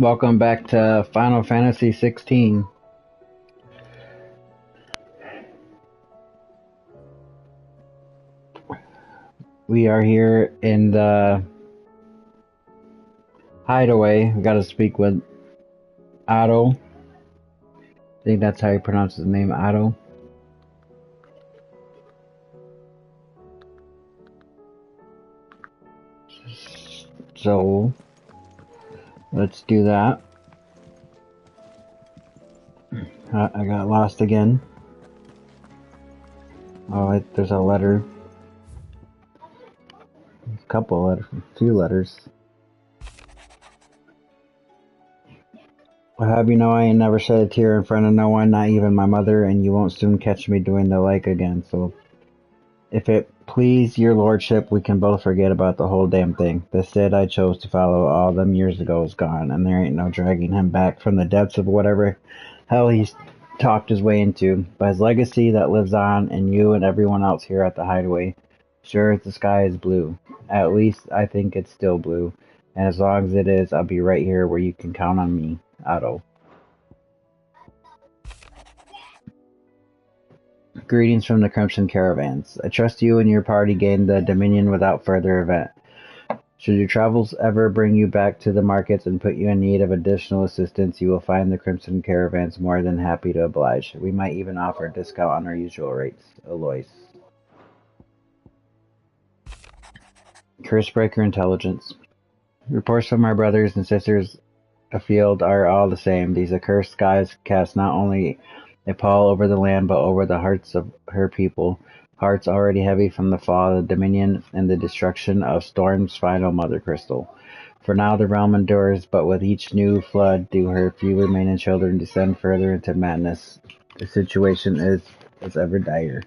Welcome back to Final Fantasy 16. We are here in the hideaway. We gotta speak with Otto. I think that's how you pronounce his name, Otto. So, let's do that. I got lost again. Oh, there's a letter. A couple letters. A few letters. I'll have you know I ain't never shed a tear in front of no one, not even my mother, and you won't soon catch me doing the like again, so if it please your lordship, we can both forget about the whole damn thing. The Sid I chose to follow all them years ago is gone, and there ain't no dragging him back from the depths of whatever hell he's talked his way into. But his legacy that lives on in you and everyone else here at the hideaway. Sure as the sky is blue. At least I think it's still blue. And as long as it is, I'll be right here where you can count on me, Otto. Greetings from the Crimson Caravans. I trust you and your party gained the Dominion without further event. Should your travels ever bring you back to the markets and put you in need of additional assistance, you will find the Crimson Caravans more than happy to oblige. We might even offer a discount on our usual rates. Alois. Cursebreaker Intelligence. Reports from our brothers and sisters afield are all the same. These accursed skies cast not only a pall over the land, but over the hearts of her people, hearts already heavy from the fall of the Dominion and the destruction of Storm's final mother crystal. For now the realm endures, but with each new flood do her few remaining children descend further into madness. The situation is ever dire.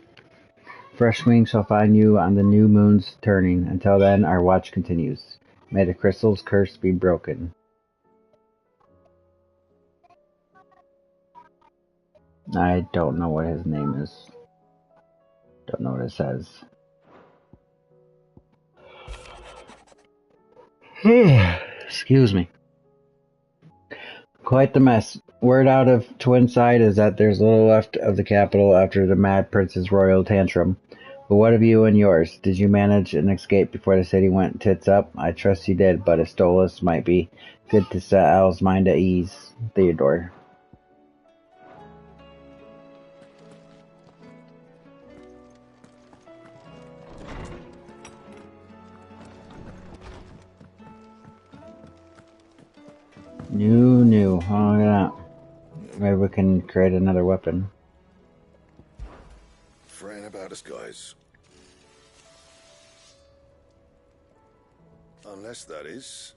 Fresh wings shall find you on the new moon's turning. Until then, our watch continues. May the crystal's curse be broken. I don't know what his name is. Don't know what it says. Excuse me. Quite the mess. Word out of Twinside is that there's little left of the capital after the Mad Prince's royal tantrum. But what of you and yours? Did you manage an escape before the city went tits up? I trust you did, but Astolas might be good to set Al's mind at ease. Theodore. New. Oh, look at that. Maybe we can create another weapon. Fretting about us, guys. Unless that is...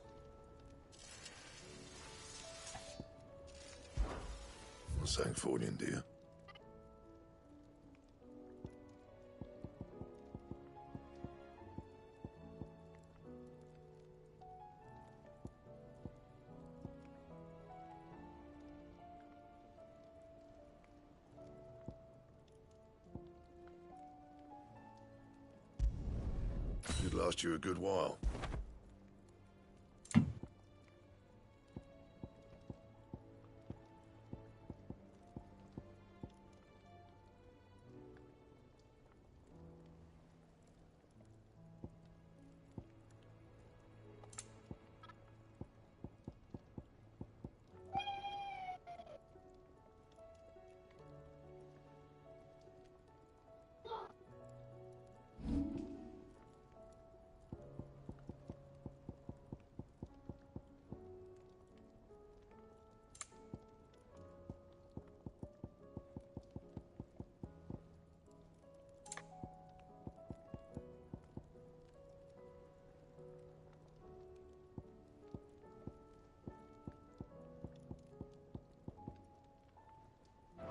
Something for you, dear. Should last you a good while.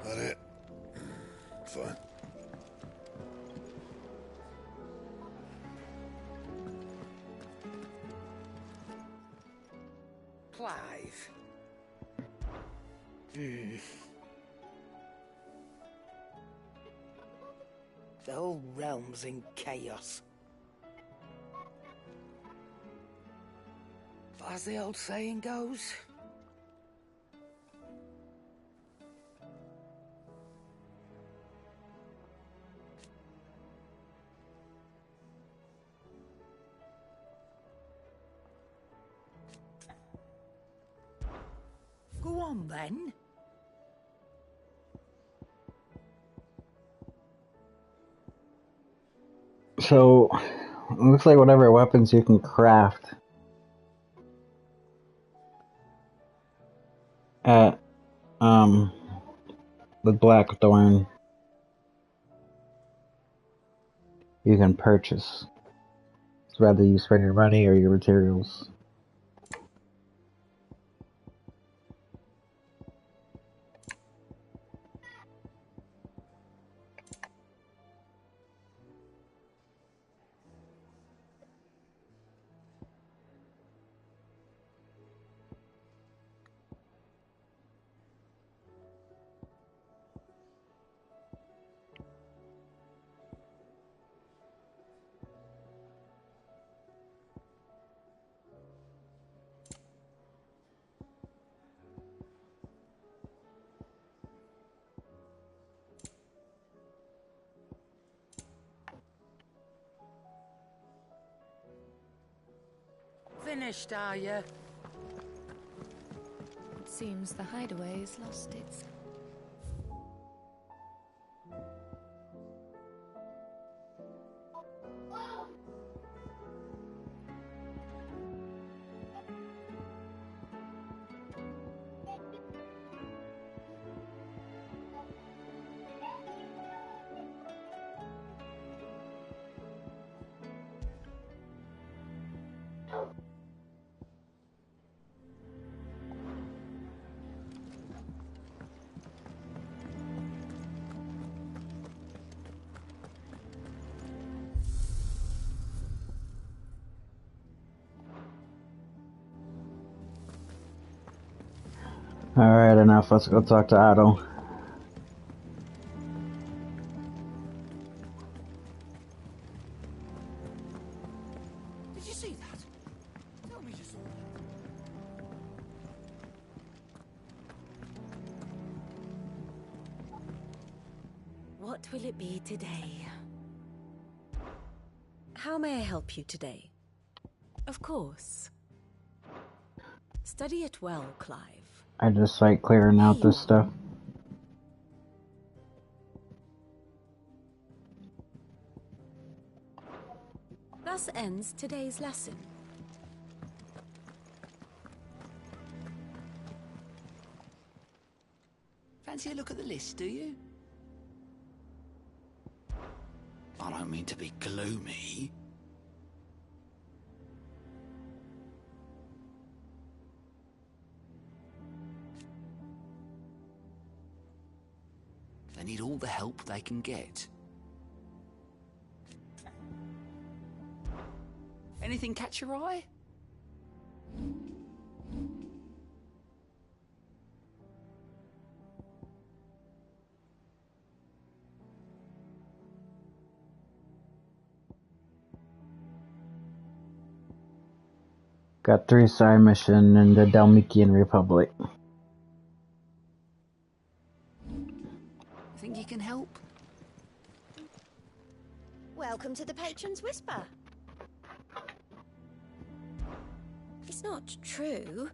That it? Fine. Clive. The whole realm's in chaos. But as the old saying goes, on then. So, it looks like whatever weapons you can craft at, the Blackthorn, you can purchase. So whether you spend your money or your materials. Finished, are you? Seems the hideaway's lost its... Alright, enough. Let's go talk to Otto. Did you see that? Tell me you saw that. What will it be today? How may I help you today? Of course. Study it well, Clive. I just like clearing out this stuff. Thus ends today's lesson. Fancy a look at the list, do you? I don't mean to be gloomy. They need all the help they can get. Anything catch your eye? Got 3 side mission in the Dalmatian Republic. Think you can help? Welcome to the Patron's Whisper. It's not true.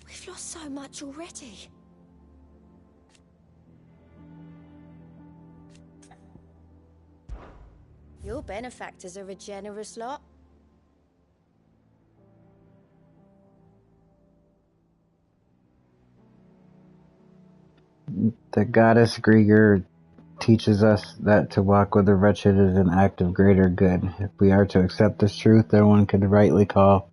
We've lost so much already. Your benefactors are a generous lot. The goddess Grieger teaches us that to walk with the wretched is an act of greater good. If we are to accept this truth, then one could rightly call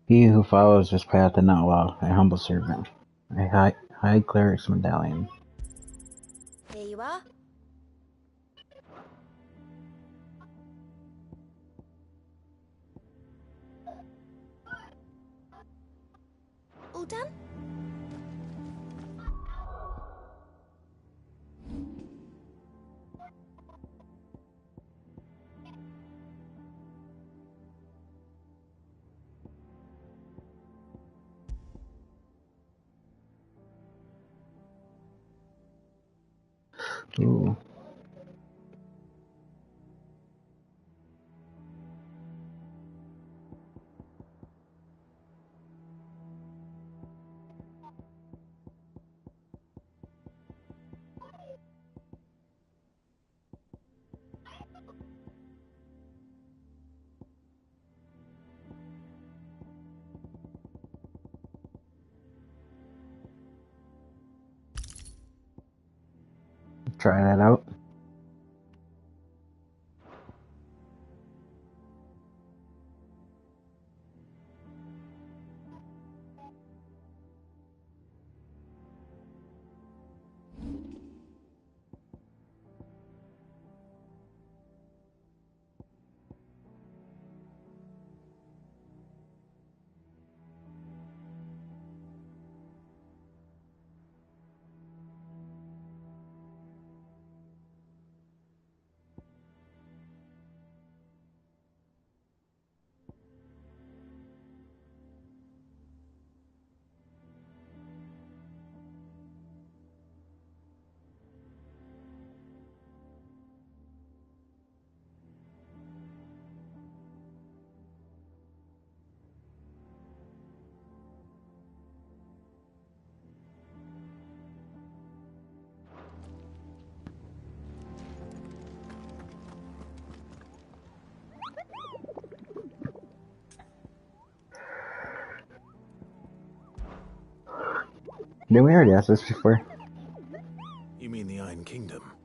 he who follows this path an outlaw, a humble servant, a high cleric's medallion. Here you are. All done? Ooh. try that out. Did we already ask this before? You mean the Iron Kingdom?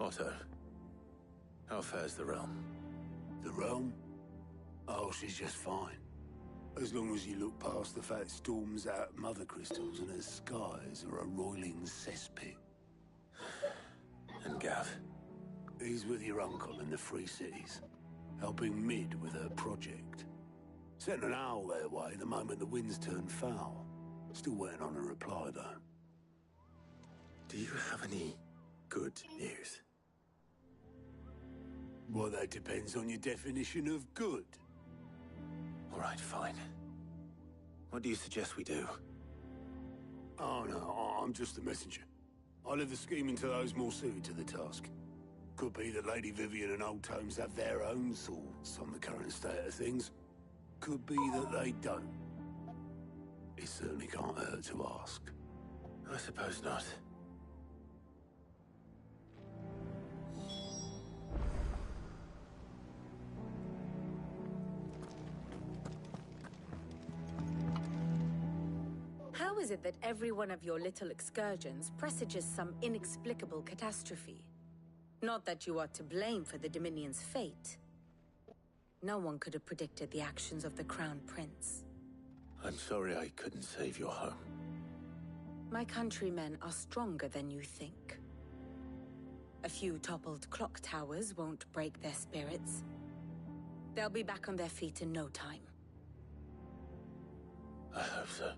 Otto, how fares the realm? The realm? Oh, she's just fine. As long as you look past the fat storms out mother crystals and her skies are a roiling cesspit. And Gav? He's with your uncle in the Free Cities, helping Mid with her project. Sent an owl their way the moment the winds turned foul. Still waiting on a reply, though. Do you have any good news? Well, that depends on your definition of good. All right, fine. What do you suggest we do? Oh, no, I'm just the messenger. I leave the scheming to those more suited to the task. Could be that Lady Vivian and Old Tomes have their own thoughts on the current state of things. Could be that they don't. It certainly can't hurt to ask. I suppose not. How is it that every one of your little excursions presages some inexplicable catastrophe? Not that you are to blame for the Dominion's fate. No one could have predicted the actions of the Crown Prince. I'm sorry I couldn't save your home. My countrymen are stronger than you think. A few toppled clock towers won't break their spirits. They'll be back on their feet in no time. I hope so.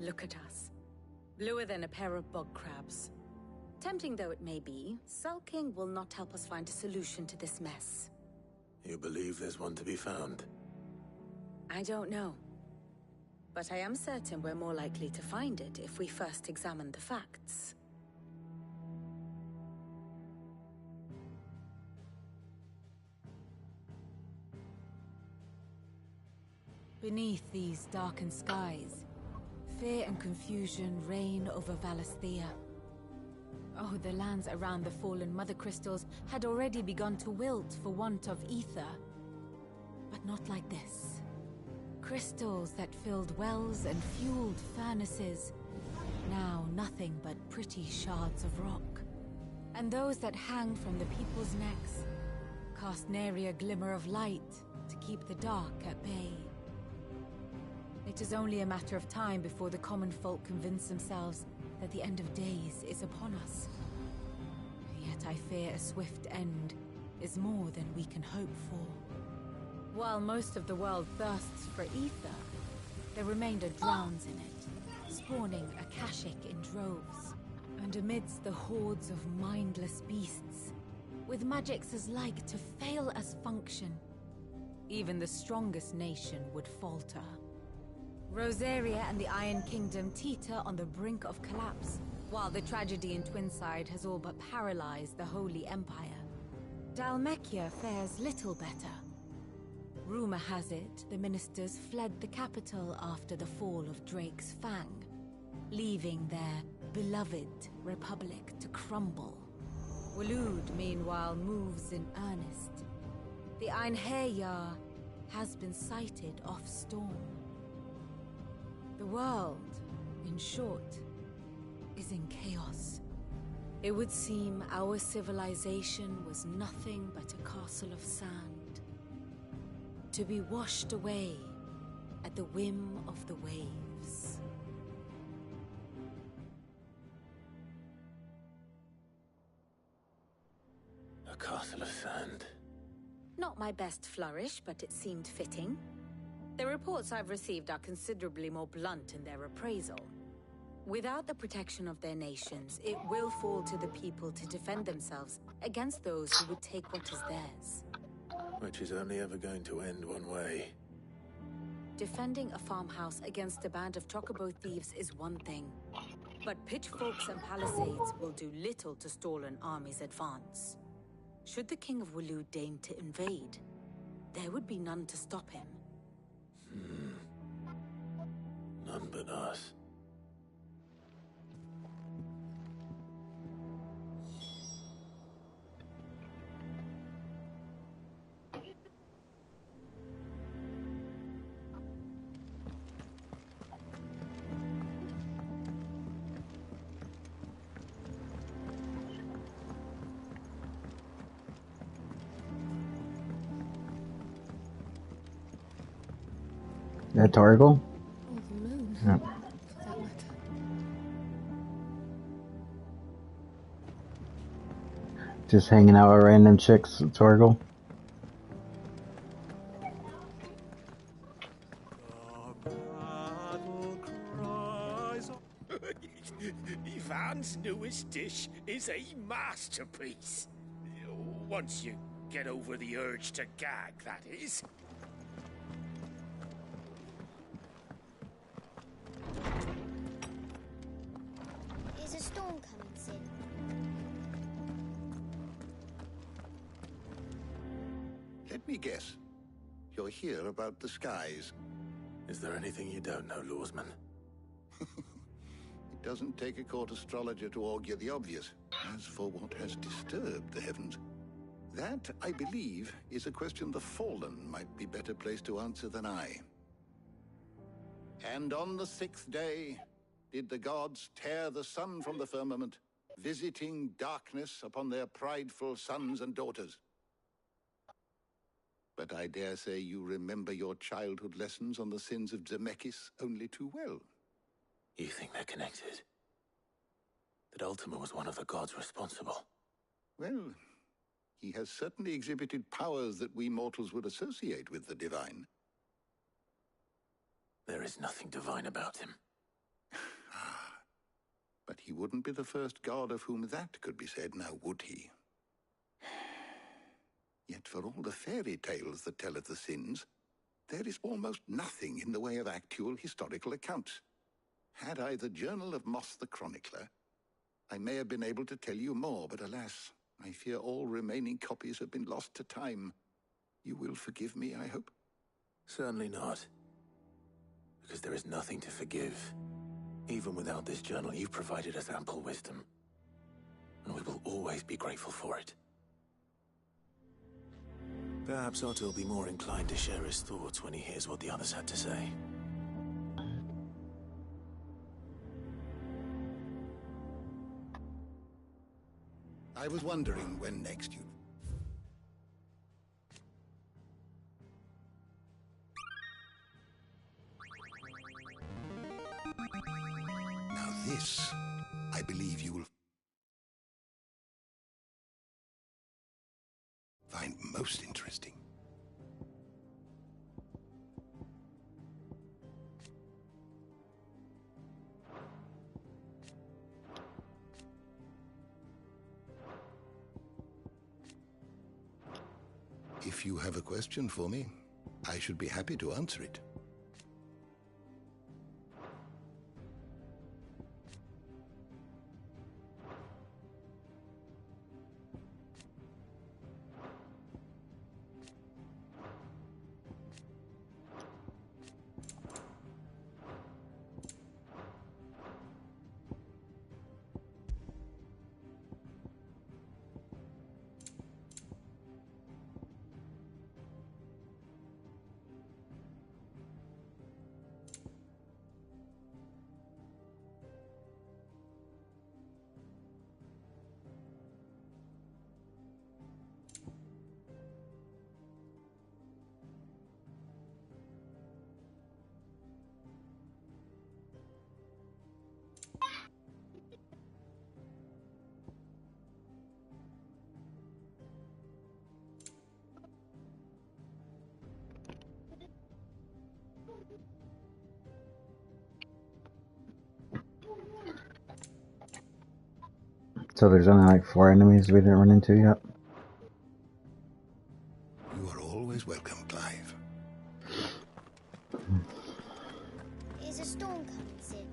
Look at us. Bluer than a pair of bog crabs. Tempting though it may be, sulking will not help us find a solution to this mess. You believe there's one to be found? I don't know. But I am certain we're more likely to find it if we first examine the facts. Beneath these darkened skies, fear and confusion reign over Valisthea. Oh, the lands around the fallen mother crystals had already begun to wilt for want of ether. But not like this. Crystals that filled wells and fueled furnaces. Now nothing but pretty shards of rock. And those that hang from the people's necks cast nary a glimmer of light to keep the dark at bay. It is only a matter of time before the common folk convince themselves that the end of days is upon us. Yet I fear a swift end is more than we can hope for. While most of the world thirsts for ether, the remainder drowns in it, spawning Akashic in droves. And amidst the hordes of mindless beasts, with magics as like to fail as function, even the strongest nation would falter. Rosaria and the Iron Kingdom teeter on the brink of collapse, while the tragedy in Twinside has all but paralyzed the Holy Empire. Dalmekia fares little better. Rumor has it the ministers fled the capital after the fall of Drake's Fang, leaving their beloved republic to crumble. Waloed, meanwhile, moves in earnest. The Einherjar has been sighted off Storm. The world, in short, is in chaos. It would seem our civilization was nothing but a castle of sand, to be washed away at the whim of the waves. A castle of sand. Not my best flourish, but it seemed fitting. The reports I've received are considerably more blunt in their appraisal. Without the protection of their nations, it will fall to the people to defend themselves against those who would take what is theirs. Which is only ever going to end one way. Defending a farmhouse against a band of chocobo thieves is one thing, but pitchforks and palisades will do little to stall an army's advance. Should the King of Waloed deign to invade, there would be none to stop him. None but us. That Torgal? Or the moon, Yeah. for that matter. Just hanging out with random chicks, Torgal. Ivan's newest dish is a masterpiece. Once you get over the urge to gag, that is. Is a storm coming, Sin? Let me guess. You're here about the skies. Is there anything you don't know, Lawsman? It doesn't take a court astrologer to augur the obvious. As for what has disturbed the heavens, that, I believe, is a question the Fallen might be better placed to answer than I. And on the 6th day did the gods tear the sun from the firmament, visiting darkness upon their prideful sons and daughters. But I dare say you remember your childhood lessons on the sins of Zemeckis only too well. You think they're connected? That Ultima was one of the gods responsible? Well, he has certainly exhibited powers that we mortals would associate with the divine. There is nothing divine about him. But he wouldn't be the first god of whom that could be said, now would he? Yet for all the fairy tales that tell of the sins, there is almost nothing in the way of actual historical accounts. Had I the Journal of Moss the Chronicler, I may have been able to tell you more, but alas, I fear all remaining copies have been lost to time. You will forgive me, I hope? Certainly not. Because there is nothing to forgive. Even without this journal, you've provided us ample wisdom. And we will always be grateful for it. Perhaps Otto will be more inclined to share his thoughts when he hears what the others had to say. I was wondering when next you'd... Now this, I believe you will find most interesting. If you have a question for me, I should be happy to answer it. So there's only like 4 enemies we didn't run into yet? You are always welcome, Clive. Is a storm coming, Sid?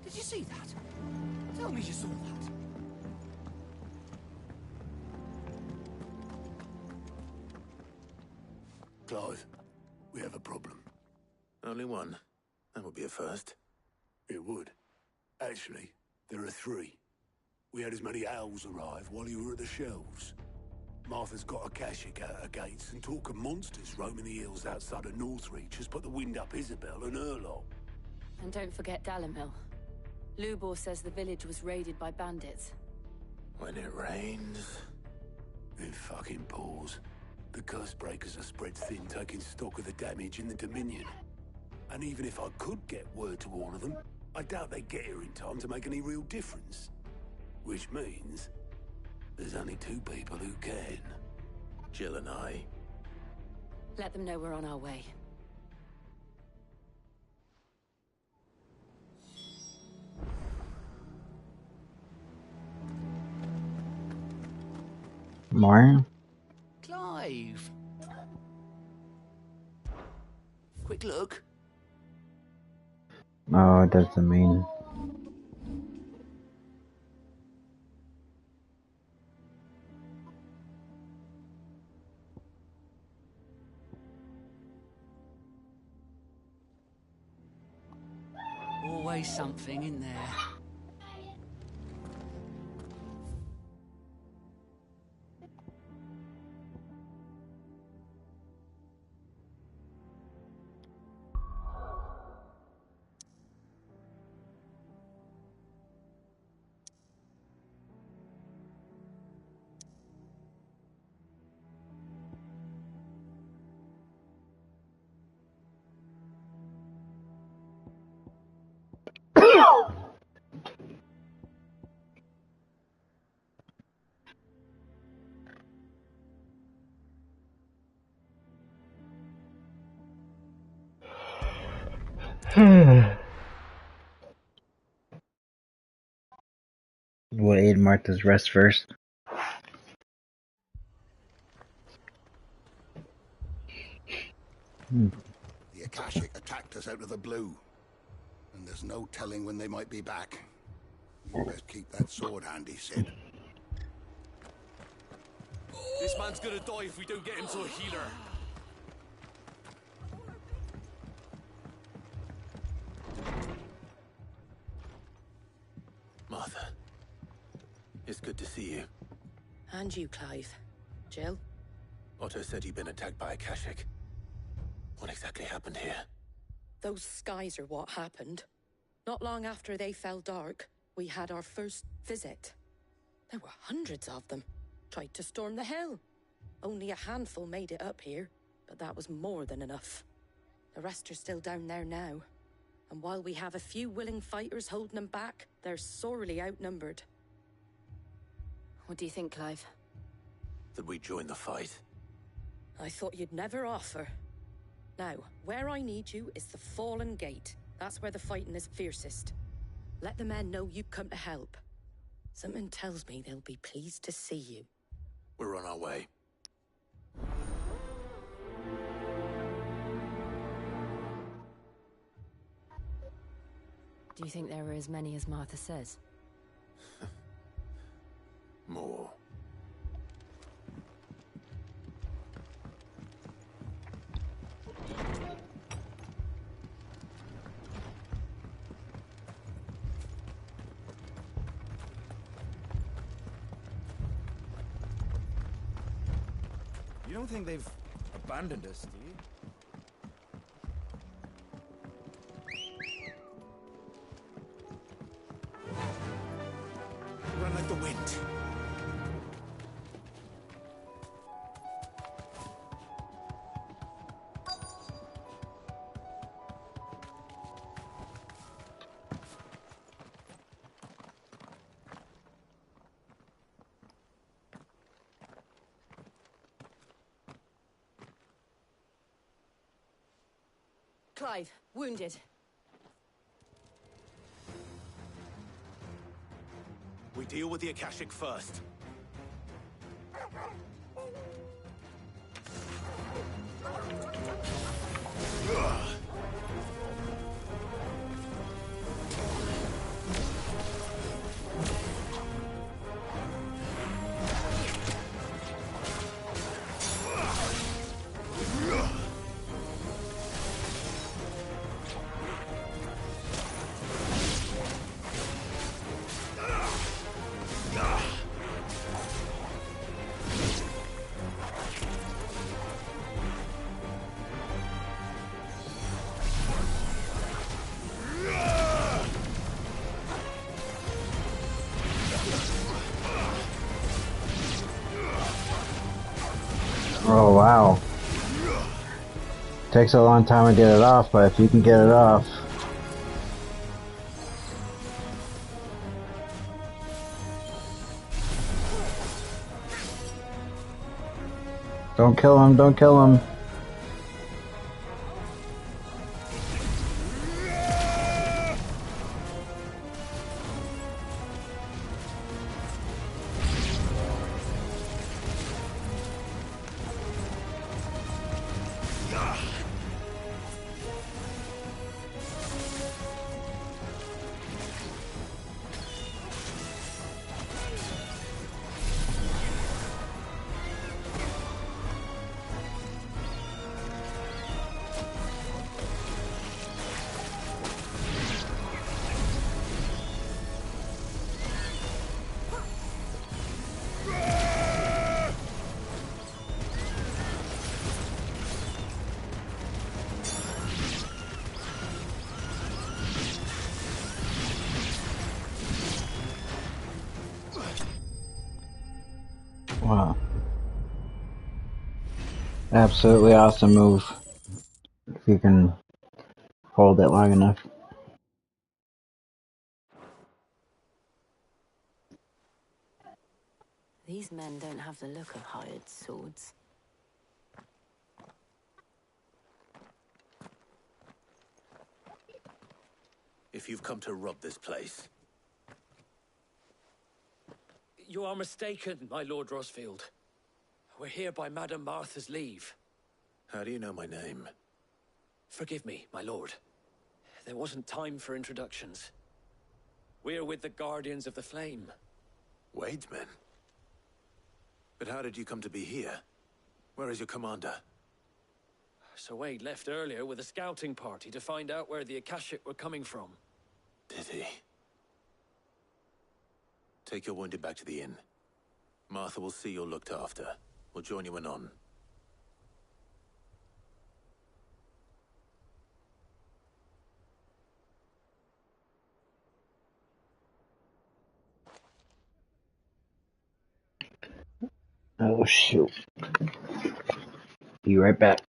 Did you see that? Tell me you saw that. Clive, we have a problem. Only one. That would be a first. It would. Actually, there are 3. We had as many owls arrive while you were at the shelves. Martha's got a Kashik out her gates, and talk of monsters roaming the hills outside of Northreach has put the wind up Isabel and her lot. And don't forget Dalimil. Lubor says the village was raided by bandits. When it rains... It fucking pours. The curse breakers are spread thin, taking stock of the damage in the Dominion. And even if I could get word to all of them, I doubt they get here in time to make any real difference. Which means there's only 2 people who can. Jill and I. Let them know we're on our way. More? Clive! Quick look. Oh, it doesn't mean... Always something in there. We'll aid Martha's rest first. The Akashic attacked us out of the blue, and there's no telling when they might be back. You best keep that sword handy, Sid. man's gonna die if we don't get him to a healer. Martha, it's good to see you. And you, Clive. Jill? Otto said you'd been attacked by a Kashik. What exactly happened here? Those skies are what happened. Not long after they fell dark, we had our first visit. There were hundreds of them. Tried to storm the hill. Only a handful made it up here, but that was more than enough. The rest are still down there now. And while we have a few willing fighters holding them back, they're sorely outnumbered. What do you think, Clive? That we join the fight? I thought you'd never offer. Now, where I need you is the Fallen Gate. That's where the fighting is fiercest. Let the men know you come to help. Something tells me they'll be pleased to see you. We're on our way. Do you think there are as many as Martha says? More. You don't think they've abandoned us, do you? Run like the wind. Clive, wounded. We deal with the Akashic first. Oh wow. Takes a long time to get it off, but if you can get it off. Don't kill him, don't kill him. Wow. Absolutely awesome move. If you can hold it long enough. These men don't have the look of hired swords. If you've come to rob this place. You are mistaken, my Lord Rosfield. We're here by Madame Martha's leave. How do you know my name? Forgive me, my lord. There wasn't time for introductions. We're with the Guardians of the Flame. Wade's men? Why are you here? But how did you come to be here? Where is your commander? Sir Wade left earlier with a scouting party to find out where the Akashic were coming from. Did he? Take your wounded back to the inn. Martha will see you're looked after. We'll join you anon. Oh shoot. Be right back.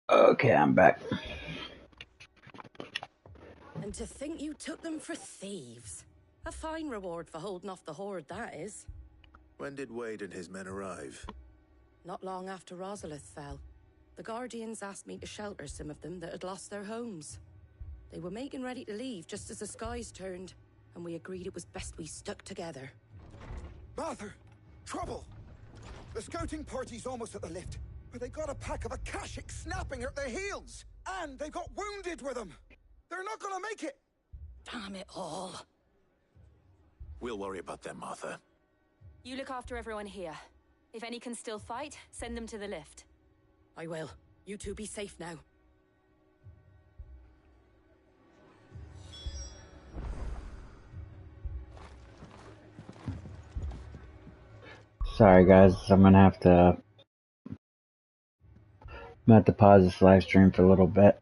Okay, I'm back. And to think you took them for thieves. A fine reward for holding off the horde, that is. When did Wade and his men arrive? Not long after Rosalith fell. The Guardians asked me to shelter some of them that had lost their homes. They were making ready to leave just as the skies turned, and we agreed it was best we stuck together. Martha! Trouble! The scouting party's almost at the lift, but they got a pack of Akashic snapping at their heels! And they got wounded with them! They're not gonna make it! Damn it all. We'll worry about them, Martha. You look after everyone here. If any can still fight, send them to the lift. I will. You two be safe now. Sorry guys, I'm gonna have to pause this live stream for a little bit.